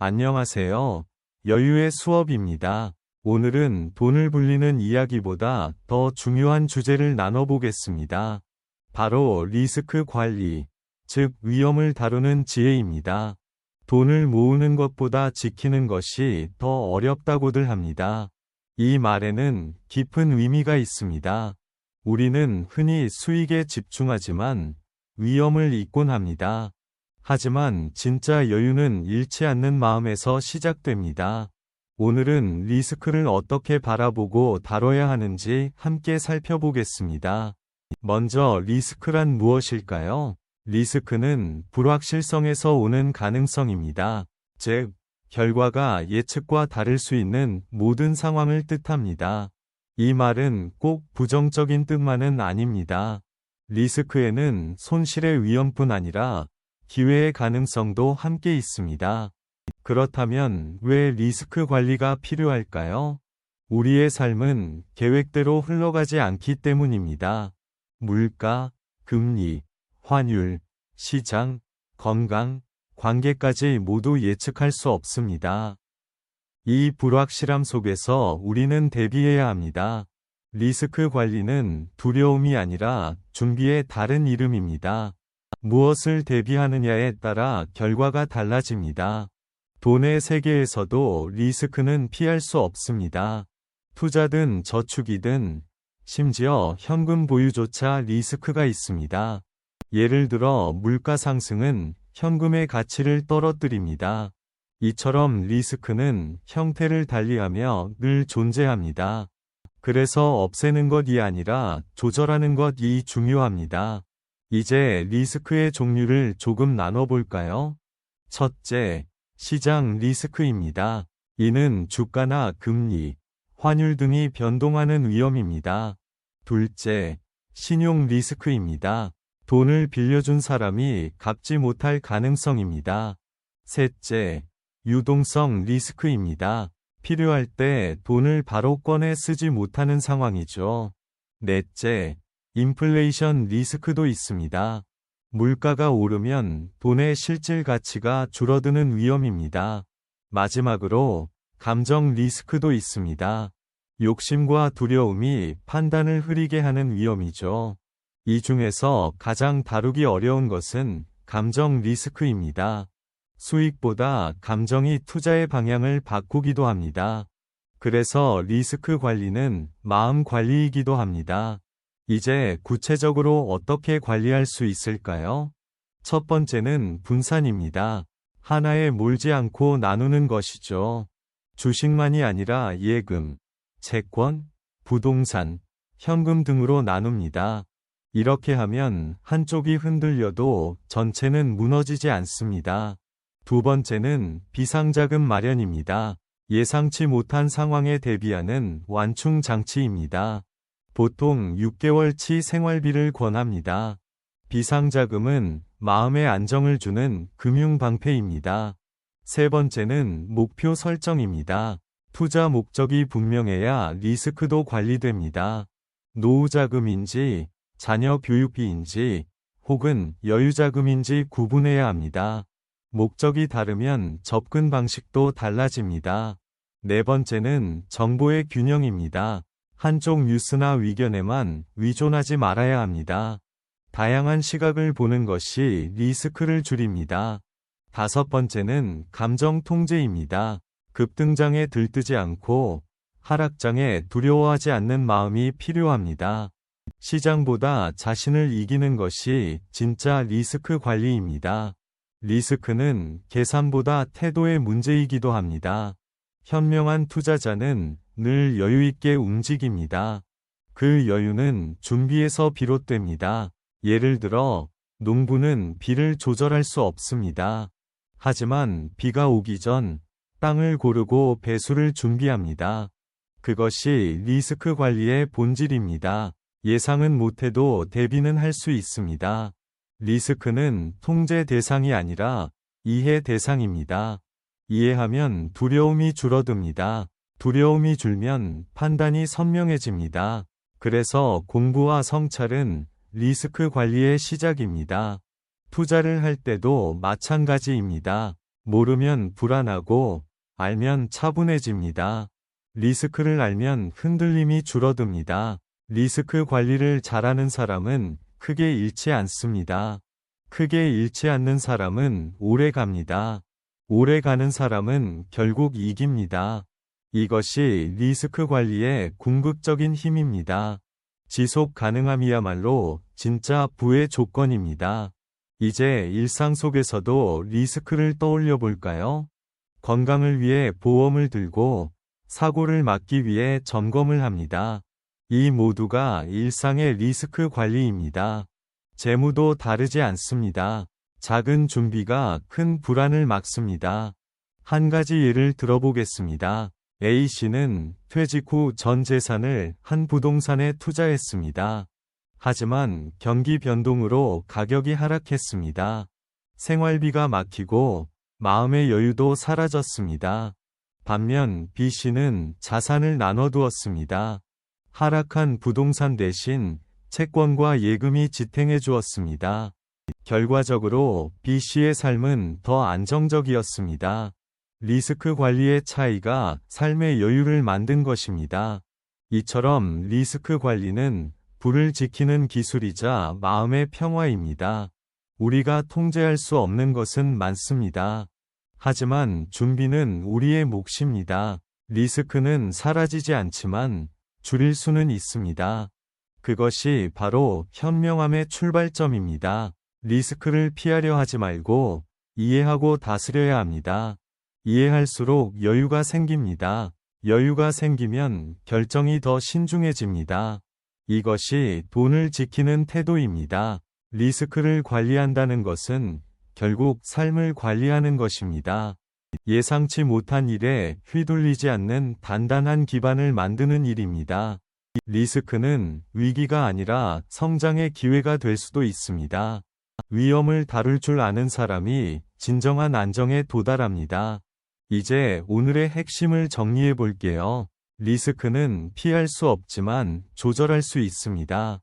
안녕하세요. 여유의 수업입니다. 오늘은 돈을 불리는 이야기보다 더 중요한 주제를 나눠보겠습니다. 바로 리스크 관리, 즉 위험을 다루는 지혜입니다. 돈을 모으는 것보다 지키는 것이 더 어렵다고들 합니다. 이 말에는 깊은 의미가 있습니다. 우리는 흔히 수익에 집중하지만 위험을 잊곤 합니다. 하지만 진짜 여유는 잃지 않는 마음에서 시작됩니다. 오늘은 리스크를 어떻게 바라보고 다뤄야 하는지 함께 살펴보겠습니다. 먼저 리스크란 무엇일까요? 리스크는 불확실성에서 오는 가능성입니다. 즉, 결과가 예측과 다를 수 있는 모든 상황을 뜻합니다. 이 말은 꼭 부정적인 뜻만은 아닙니다. 리스크에는 손실의 위험뿐 아니라 기회의 가능성도 함께 있습니다. 그렇다면 왜 리스크 관리가 필요할까요? 우리의 삶은 계획대로 흘러가지 않기 때문입니다. 물가, 금리, 환율, 시장, 건강, 관계까지 모두 예측할 수 없습니다. 이 불확실함 속에서 우리는 대비해야 합니다. 리스크 관리는 두려움이 아니라 준비의 다른 이름입니다. 무엇을 대비하느냐에 따라 결과가 달라집니다. 돈의 세계에서도 리스크는 피할 수 없습니다. 투자든 저축이든 심지어 현금 보유조차 리스크가 있습니다. 예를 들어 물가 상승은 현금의 가치를 떨어뜨립니다. 이처럼 리스크는 형태를 달리하며 늘 존재합니다. 그래서 없애는 것이 아니라 조절하는 것이 중요합니다. 이제 리스크의 종류를 조금 나눠볼까요? 첫째, 시장 리스크입니다. 이는 주가나 금리, 환율 등이 변동하는 위험입니다. 둘째, 신용 리스크입니다. 돈을 빌려준 사람이 갚지 못할 가능성입니다. 셋째, 유동성 리스크입니다. 필요할 때 돈을 바로 꺼내 쓰지 못하는 상황이죠. 넷째, 인플레이션 리스크도 있습니다. 물가가 오르면 돈의 실질 가치가 줄어드는 위험입니다. 마지막으로 감정 리스크도 있습니다. 욕심과 두려움이 판단을 흐리게 하는 위험이죠. 이 중에서 가장 다루기 어려운 것은 감정 리스크입니다. 수익보다 감정이 투자의 방향을 바꾸기도 합니다. 그래서 리스크 관리는 마음 관리이기도 합니다. 이제 구체적으로 어떻게 관리할 수 있을까요? 첫 번째는 분산입니다. 하나에 몰지 않고 나누는 것이죠. 주식만이 아니라 예금, 채권, 부동산, 현금 등으로 나눕니다. 이렇게 하면 한쪽이 흔들려도 전체는 무너지지 않습니다. 두 번째는 비상자금 마련입니다. 예상치 못한 상황에 대비하는 완충 장치입니다. 보통 6개월치 생활비를 권합니다. 비상자금은 마음의 안정을 주는 금융방패입니다. 세 번째는 목표 설정입니다. 투자 목적이 분명해야 리스크도 관리됩니다. 노후자금인지, 자녀 교육비인지, 혹은 여유자금인지 구분해야 합니다. 목적이 다르면 접근 방식도 달라집니다. 네 번째는 정보의 균형입니다. 한쪽 뉴스나 의견에만 의존하지 말아야 합니다. 다양한 시각을 보는 것이 리스크를 줄입니다. 다섯 번째는 감정 통제입니다. 급등장에 들뜨지 않고 하락장에 두려워하지 않는 마음이 필요합니다. 시장보다 자신을 이기는 것이 진짜 리스크 관리입니다. 리스크는 계산보다 태도의 문제이기도 합니다. 현명한 투자자는 늘 여유있게 움직입니다. 그 여유는 준비에서 비롯됩니다. 예를 들어, 농부는 비를 조절할 수 없습니다. 하지만 비가 오기 전 땅을 고르고 배수를 준비합니다. 그것이 리스크 관리의 본질입니다. 예상은 못해도 대비는 할 수 있습니다. 리스크는 통제 대상이 아니라 이해 대상입니다. 이해하면 두려움이 줄어듭니다. 두려움이 줄면 판단이 선명해집니다. 그래서 공부와 성찰은 리스크 관리의 시작입니다. 투자를 할 때도 마찬가지입니다. 모르면 불안하고 알면 차분해집니다. 리스크를 알면 흔들림이 줄어듭니다. 리스크 관리를 잘하는 사람은 크게 잃지 않습니다. 크게 잃지 않는 사람은 오래 갑니다. 오래 가는 사람은 결국 이깁니다. 이것이 리스크 관리의 궁극적인 힘입니다. 지속 가능함이야말로 진짜 부의 조건입니다. 이제 일상 속에서도 리스크를 떠올려 볼까요? 건강을 위해 보험을 들고 사고를 막기 위해 점검을 합니다. 이 모두가 일상의 리스크 관리입니다. 재무도 다르지 않습니다. 작은 준비가 큰 불안을 막습니다. 한 가지 예를 들어보겠습니다. A씨는 퇴직 후 전 재산을 한 부동산에 투자했습니다. 하지만 경기 변동으로 가격이 하락했습니다. 생활비가 막히고 마음의 여유도 사라졌습니다. 반면 B씨는 자산을 나눠두었습니다. 하락한 부동산 대신 채권과 예금이 지탱해 주었습니다. 결과적으로 B씨의 삶은 더 안정적이었습니다. 리스크 관리의 차이가 삶의 여유를 만든 것입니다. 이처럼 리스크 관리는 부를 지키는 기술이자 마음의 평화입니다. 우리가 통제할 수 없는 것은 많습니다. 하지만 준비는 우리의 몫입니다. 리스크는 사라지지 않지만 줄일 수는 있습니다. 그것이 바로 현명함의 출발점입니다. 리스크를 피하려 하지 말고 이해하고 다스려야 합니다. 이해할수록 여유가 생깁니다. 여유가 생기면 결정이 더 신중해집니다. 이것이 돈을 지키는 태도입니다. 리스크를 관리한다는 것은 결국 삶을 관리하는 것입니다. 예상치 못한 일에 휘둘리지 않는 단단한 기반을 만드는 일입니다. 리스크는 위기가 아니라 성장의 기회가 될 수도 있습니다. 위험을 다룰 줄 아는 사람이 진정한 안정에 도달합니다. 이제 오늘의 핵심을 정리해 볼게요. 리스크는 피할 수 없지만 조절할 수 있습니다.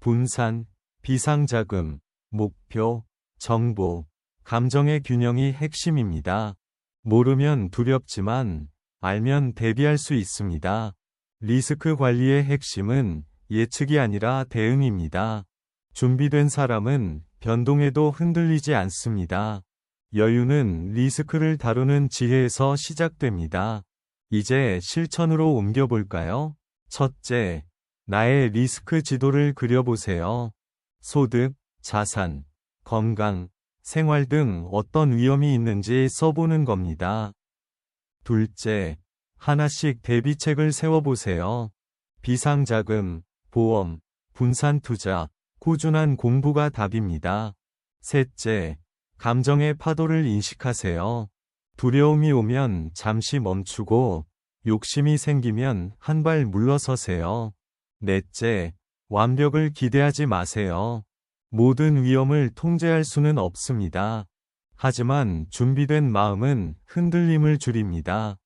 분산, 비상자금, 목표, 정보, 감정의 균형이 핵심입니다. 모르면 두렵지만 알면 대비할 수 있습니다. 리스크 관리의 핵심은 예측이 아니라 대응입니다. 준비된 사람은 변동에도 흔들리지 않습니다. 여유는 리스크를 다루는 지혜에서 시작됩니다. 이제 실천으로 옮겨볼까요? 첫째, 나의 리스크 지도를 그려보세요. 소득, 자산, 건강, 생활 등 어떤 위험이 있는지 써보는 겁니다. 둘째, 하나씩 대비책을 세워보세요. 비상자금, 보험, 분산투자, 꾸준한 공부가 답입니다. 셋째, 감정의 파도를 인식하세요. 두려움이 오면 잠시 멈추고 욕심이 생기면 한 발 물러서세요. 넷째, 완벽을 기대하지 마세요. 모든 위험을 통제할 수는 없습니다. 하지만 준비된 마음은 흔들림을 줄입니다.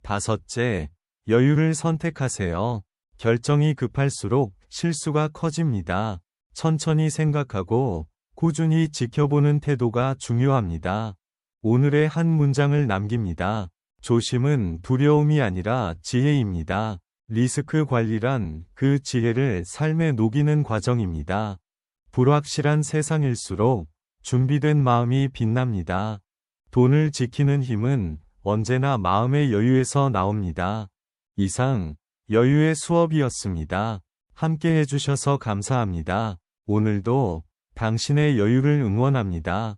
다섯째, 여유를 선택하세요. 결정이 급할수록 실수가 커집니다. 천천히 생각하고 꾸준히 지켜보는 태도가 중요합니다. 오늘의 한 문장을 남깁니다. 조심은 두려움이 아니라 지혜입니다. 리스크 관리란 그 지혜를 삶에 녹이는 과정입니다. 불확실한 세상일수록 준비된 마음이 빛납니다. 돈을 지키는 힘은 언제나 마음의 여유에서 나옵니다. 이상 여유의 수업이었습니다. 함께 해주셔서 감사합니다. 오늘도 당신의 여유를 응원합니다.